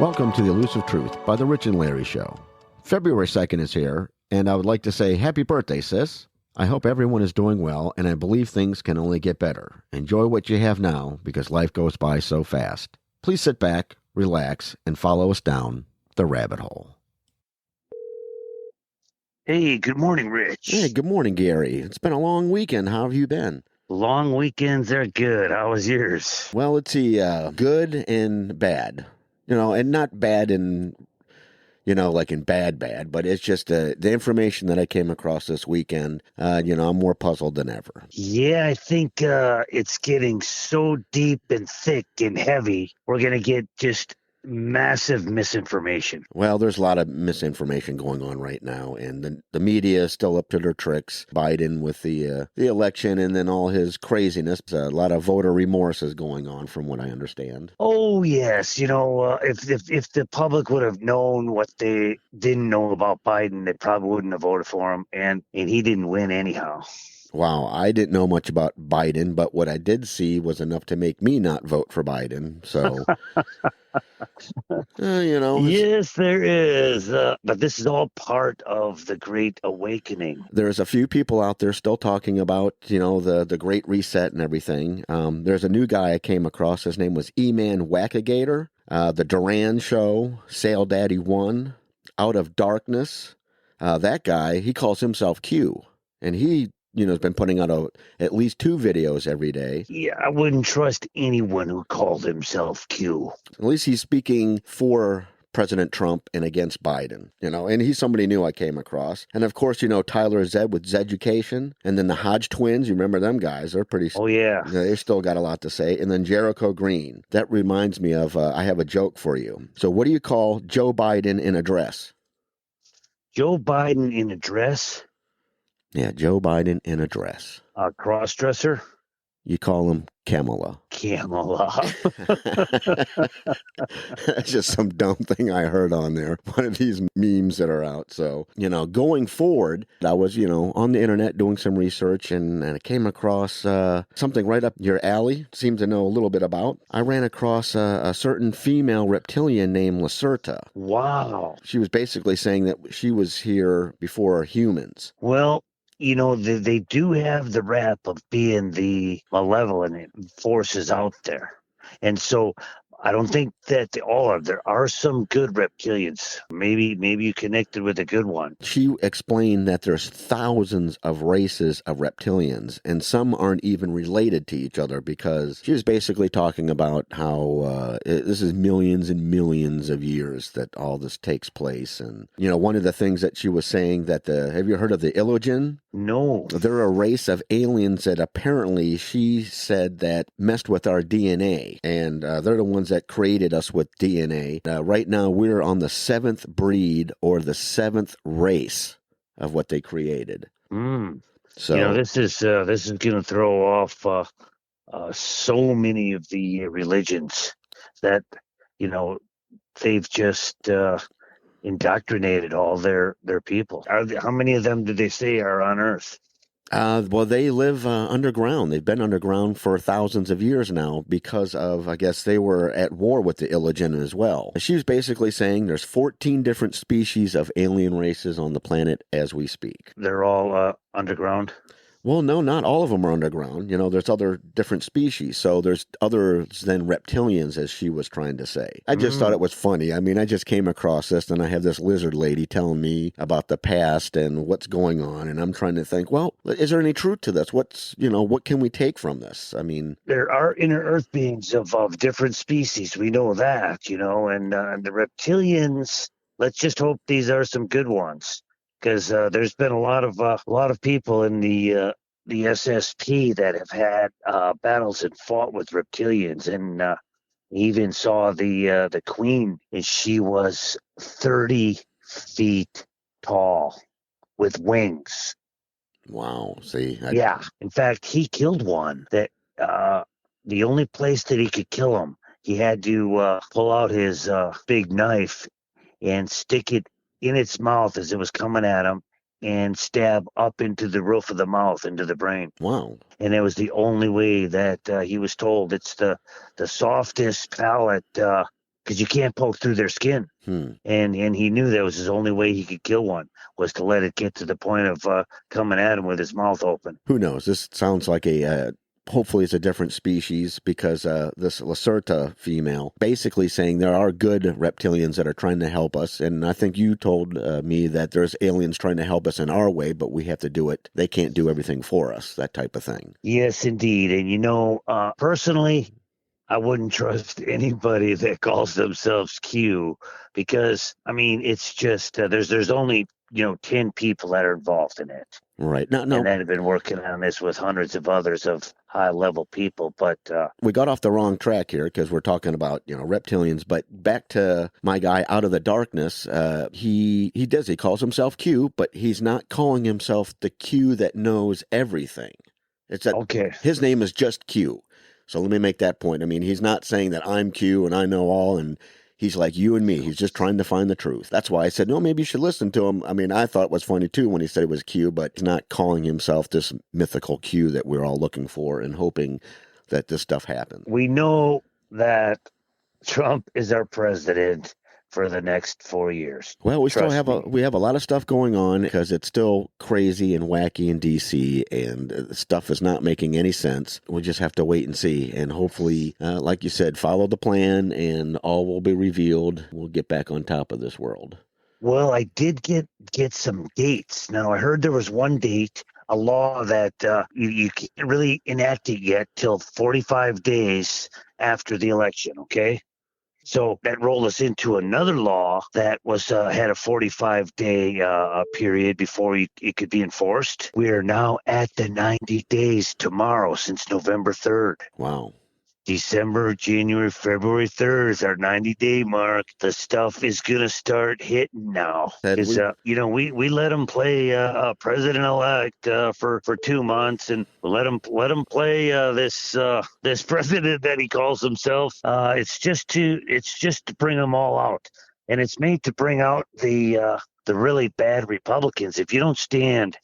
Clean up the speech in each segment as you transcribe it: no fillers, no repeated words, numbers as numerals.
Welcome to the Elusive Truth by the Rich and Larry Show. February 2nd is here, and I would like to say happy birthday, sis. I hope everyone is doing well, and I believe things can only get better. Enjoy what you have now, because life goes by so fast. Please sit back, relax, and follow us down the rabbit hole. Hey, good morning, Rich. Hey, good morning, Gary. It's been a long weekend. How have you been? Long weekends are good. How was yours? Well, let's see, good and bad. And not bad in, like in bad, but it's just the information that I came across this weekend, I'm more puzzled than ever. Yeah, I think it's getting so deep and thick and heavy. We're going to get just massive misinformation. Well, there's a lot of misinformation going on right now, and the media is still up to their tricks. Biden with the election and then all his craziness. A lot of voter remorse is going on, from what I understand. Oh, yes. If the public would have known what they didn't know about Biden, they probably wouldn't have voted for him, and he didn't win anyhow. Wow, I didn't know much about Biden, but what I did see was enough to make me not vote for Biden. So, Yes, there is. But this is all part of the Great Awakening. There's a few people out there still talking about, the Great Reset and everything. There's a new guy I came across. His name was E-Man Wackagator. The Duran Show, Sail Daddy 1, Out of Darkness. That guy, he calls himself Q. And he has been putting out at least 2 videos every day. Yeah, I wouldn't trust anyone who called himself Q. At least he's speaking for President Trump and against Biden, and he's somebody new I came across. And of course, Tyler Zed with Zeducation, and then the Hodge twins, you remember them guys? They're pretty... Oh, yeah. They've still got a lot to say. And then Jericho Green. That reminds me of, I have a joke for you. So what do you call Joe Biden in a dress? Joe Biden in a dress? Yeah, Joe Biden in a dress. A cross-dresser? You call him Kamala. Kamala. That's just some dumb thing I heard on there. One of these memes that are out. So, going forward, I was, on the internet doing some research, and I came across something right up your alley, seemed to know a little bit about. I ran across a certain female reptilian named Lacerta. Wow. She was basically saying that she was here before humans. Well, they do have the rap of being the malevolent forces out there. And so I don't think that they all are. There are some good reptilians. Maybe you connected with a good one. She explained that there's thousands of races of reptilians, and some aren't even related to each other, because she was basically talking about how this is millions and millions of years that all this takes place. And, one of the things that she was saying that have you heard of the Elusive? No. They're a race of aliens that apparently she said that messed with our DNA, and they're the ones that created us with DNA. Right now, we're on the 7th breed or the 7th race of what they created. So this is going to throw off so many of the religions that they've just indoctrinated all their people. How many of them do they say are on Earth? Well, they live underground. They've been underground for thousands of years now because of, I guess, they were at war with the Illigen as well. She was basically saying there's 14 different species of alien races on the planet as we speak. They're all underground? Well, no, not all of them are underground. There's other different species. So there's others than reptilians, as she was trying to say. I just thought it was funny. I mean, I just came across this, and I have this lizard lady telling me about the past and what's going on. And I'm trying to think, well, is there any truth to this? What can we take from this? I mean, there are inner Earth beings of different species. We know that, and the reptilians, let's just hope these are some good ones. Because there's been a lot of people in the SSP that have had battles and fought with reptilians, and even saw the queen, and she was 30 feet tall with wings. Wow! See, yeah. In fact, he killed one. That the only place that he could kill him, he had to pull out his big knife and stick it in its mouth as it was coming at him, and stab up into the roof of the mouth, into the brain. Wow. And it was the only way that he was told. It's the softest palate because you can't poke through their skin. And he knew that was his only way he could kill one, was to let it get to the point of coming at him with his mouth open. Who knows? This sounds like hopefully it's a different species, because this Lacerta female basically saying there are good reptilians that are trying to help us. And I think you told me that there's aliens trying to help us in our way, but we have to do it. They can't do everything for us, that type of thing. Yes, indeed. And personally, I wouldn't trust anybody that calls themselves Q, because it's just there's only 10 people that are involved in it. Right. No. And then have been working on this with hundreds of others of high level people. But we got off the wrong track here, because we're talking about reptilians. But back to my guy out of the darkness. He calls himself Q, but he's not calling himself the Q that knows everything. It's that okay. His name is just Q. So let me make that point. I mean, he's not saying that I'm Q and I know all, and he's like you and me. He's just trying to find the truth. That's why I said, no, maybe you should listen to him. I mean, I thought it was funny too when he said it was Q, but he's not calling himself this mythical Q that we're all looking for and hoping that this stuff happens. We know that Trump is our president for the next 4 years. Well, we still have a lot of stuff going on, because it's still crazy and wacky in DC, and stuff is not making any sense. We just have to wait and see, and hopefully, like you said, follow the plan, and all will be revealed. We'll get back on top of this world. Well, I did get some dates. Now, I heard there was one date, a law that you can't really enact it yet till 45 days after the election. Okay. So that rolled us into another law that was had a 45-day period before it could be enforced. We are now at the 90 days tomorrow, since November 3rd. Wow. December, January, February 3rd is our 90-day mark. The stuff is going to start hitting now. Because, we let him play president-elect for 2 months, and let him play this president that he calls himself. It's just to bring them all out. And it's made to bring out the really bad Republicans. If you don't stand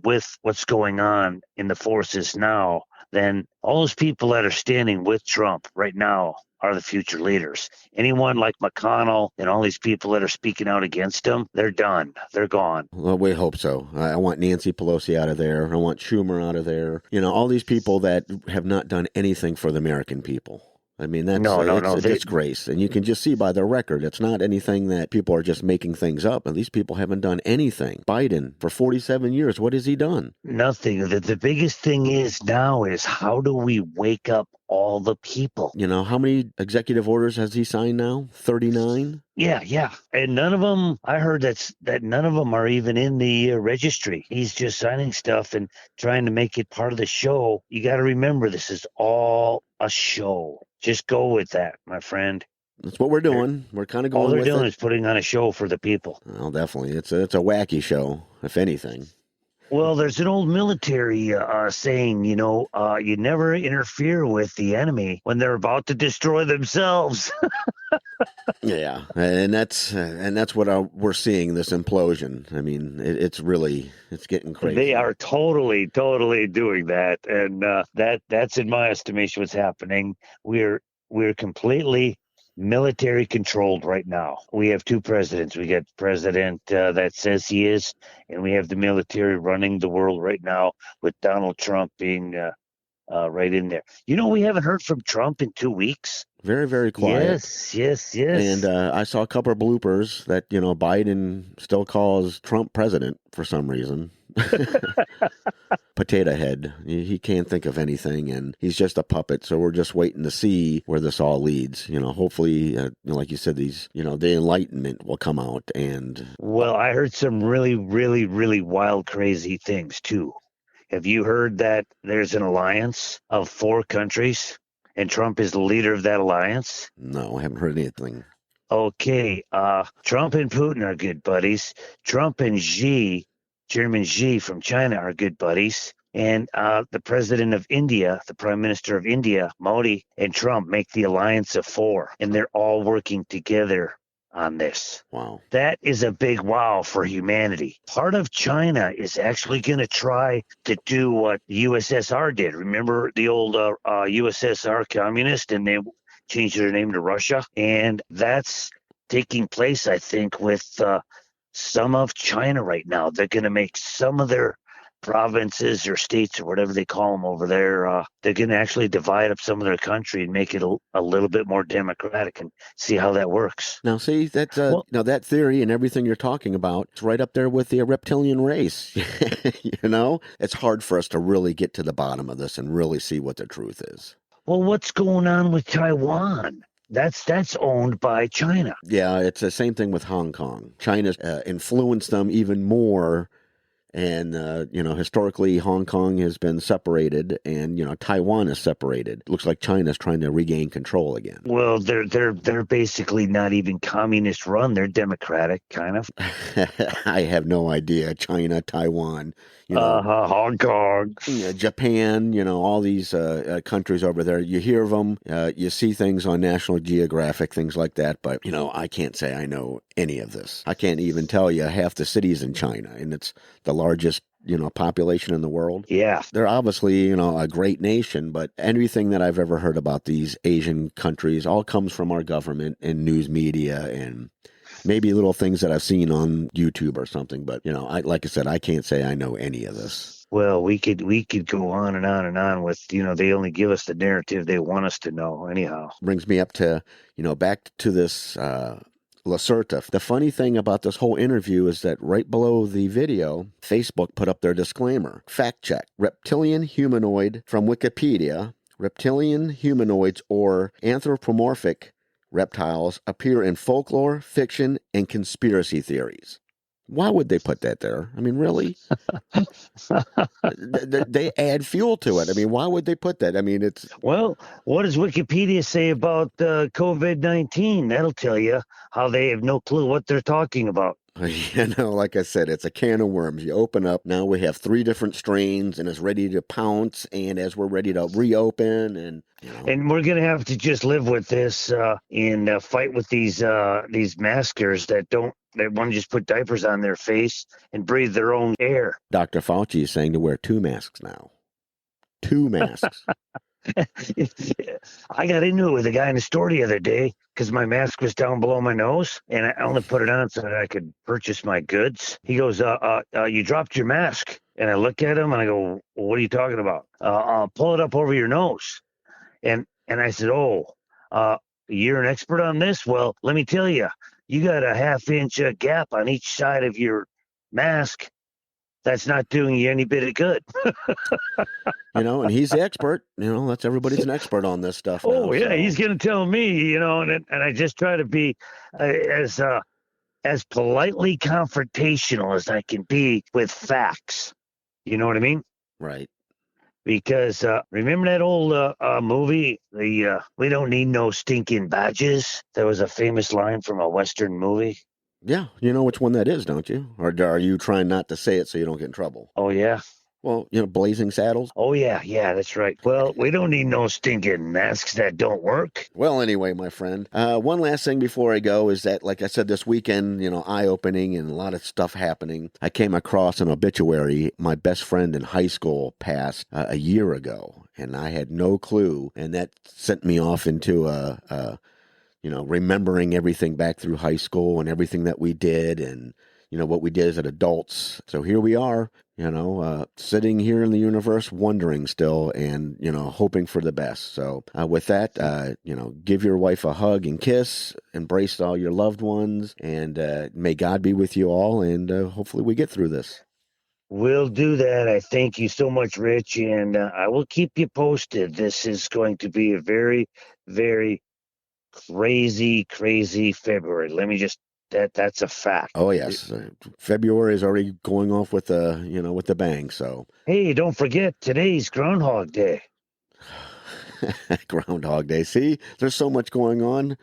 with what's going on in the forces now, then all those people that are standing with Trump right now are the future leaders. Anyone like McConnell and all these people that are speaking out against him, they're done. They're gone. Well, we hope so. I want Nancy Pelosi out of there. I want Schumer out of there. All these people that have not done anything for the American people. I mean, that's a disgrace. And you can just see by their record, it's not anything that people are just making things up. And these people haven't done anything. Biden, for 47 years, what has he done? Nothing. The biggest thing is how do we wake up all the people? How many executive orders has he signed now? 39? Yeah. And none of them, I heard that none of them are even in the registry. He's just signing stuff and trying to make it part of the show. You got to remember, this is all a show. Just go with that, my friend. That's what we're doing. We're kind of going with it. All they're doing is putting on a show for the people. Well, definitely. It's a wacky show, if anything. Well, there's an old military saying, you never interfere with the enemy when they're about to destroy themselves. Yeah, and that's what we're seeing, this implosion. I mean, it's getting crazy. They are totally doing that, and that's in my estimation what's happening. We're completely military controlled right now. We have two presidents. We got the president that says he is, and we have the military running the world right now, with Donald Trump being right in there. We haven't heard from Trump in 2 weeks. Very, very quiet. Yes. And I saw a couple of bloopers that, Biden still calls Trump president for some reason. Potato head. He can't think of anything, and he's just a puppet. So we're just waiting to see where this all leads. Hopefully, like you said, the enlightenment will come out. And well, I heard some really, really, really wild, crazy things too. Have you heard that there's an alliance of 4 countries, and Trump is the leader of that alliance? No, I haven't heard anything. Okay, Trump and Putin are good buddies. Trump and Chairman Xi from China, are good buddies. And the president of India, the prime minister of India, Modi, and Trump make the alliance of 4. And they're all working together on this. Wow. That is a big wow for humanity. Part of China is actually going to try to do what the USSR did. Remember the old USSR communist? And change their name to Russia. And that's taking place, I think, with some of China right now. They're going to make some of their provinces or states or whatever they call them over there. They're going to actually divide up some of their country and make it a little bit more democratic and see how that works. Now, see, that's Well, now that theory and everything you're talking about, it's right up there with the reptilian race. It's hard for us to really get to the bottom of this and really see what the truth is. well, what's going on with Taiwan? That's owned by China. Yeah, it's the same thing with Hong Kong. China's influenced them even more. And, historically, Hong Kong has been separated and, Taiwan is separated. It looks like China's trying to regain control again. Well, they're basically not even communist run. They're democratic, kind of. I have no idea. China, Taiwan, Hong Kong, Japan, all these countries over there. You hear of them, you see things on National Geographic, things like that. But, I can't say I know any of this. I can't even tell you half the cities in China, and it's the largest population in the world. Yeah. They're obviously, a great nation, but anything that I've ever heard about these Asian countries all comes from our government and news media and maybe little things that I've seen on YouTube or something. But, like I said, I can't say I know any of this. Well, we could go on and on and on with, they only give us the narrative they want us to know anyhow. Brings me up to, back to this Lacerta. The funny thing about this whole interview is that right below the video, Facebook put up their disclaimer. Fact check. Reptilian humanoid from Wikipedia. Reptilian humanoids or anthropomorphic reptiles appear in folklore, fiction, and conspiracy theories. Why would they put that there? I mean, really? They add fuel to it. I mean, why would they put that? I mean, it's... Well, what does Wikipedia say about COVID-19? That'll tell you how they have no clue what they're talking about. Like I said, it's a can of worms. You open up, now we have 3 different strains, and it's ready to pounce, and as we're ready to reopen, and... And we're going to have to just live with this and fight with these maskers that want to just put diapers on their face and breathe their own air. Dr. Fauci is saying to wear 2 masks now. 2 masks. I got into it with a guy in the store the other day because my mask was down below my nose, and I only put it on so that I could purchase my goods. He goes, you dropped your mask. And I look at him and I go, well, what are you talking about? Pull it up over your nose. And I said, you're an expert on this? Well, let me tell you, you got a 1/2 inch gap on each side of your mask. That's not doing you any bit of good. And he's the expert. That's everybody's an expert on this stuff. Oh, yeah, so. He's going to tell me, and I just try to be as politely confrontational as I can be with facts. You know what I mean? Right. Because remember that old movie, We Don't Need No Stinking Badges? There was a famous line from a Western movie. Yeah, you know which one that is, don't you? Or are you trying not to say it so you don't get in trouble? Oh, yeah? Well, Blazing Saddles. Oh, yeah, that's right. Well, we don't need no stinking masks that don't work. Well, anyway, my friend, one last thing before I go is that, like I said, this weekend, eye-opening and a lot of stuff happening. I came across an obituary. My best friend in high school passed a year ago, and I had no clue, and that sent me off into remembering everything back through high school and everything that we did and, what we did as adults. So here we are, sitting here in the universe, wondering still and, hoping for the best. So with that, give your wife a hug and kiss, embrace all your loved ones, and may God be with you all. And hopefully we get through this. We'll do that. I thank you so much, Rich. And I will keep you posted. This is going to be a very, very crazy February. Let me just that's a fact. Oh yes, February is already going off with the bang. So hey, don't forget today's Groundhog Day. Groundhog Day. See, there's so much going on.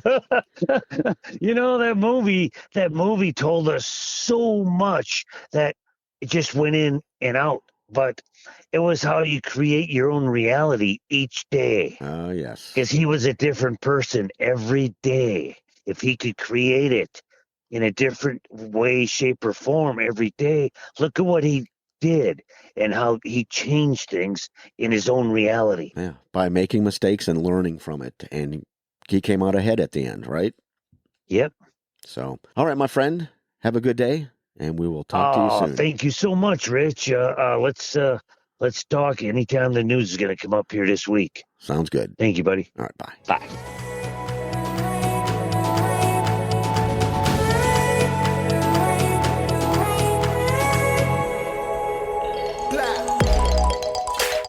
That movie told us so much that it just went in and out. But it was how you create your own reality each day. Oh, yes. Because he was a different person every day. If he could create it in a different way, shape, or form every day, look at what he did and how he changed things in his own reality. Yeah, by making mistakes and learning from it and he came out ahead at the end, right? Yep. So, all right, my friend, have a good day, and we will talk to you soon. Thank you so much, Rich. Let's talk anytime the news is going to come up here this week. Sounds good. Thank you, buddy. All right, bye. Bye.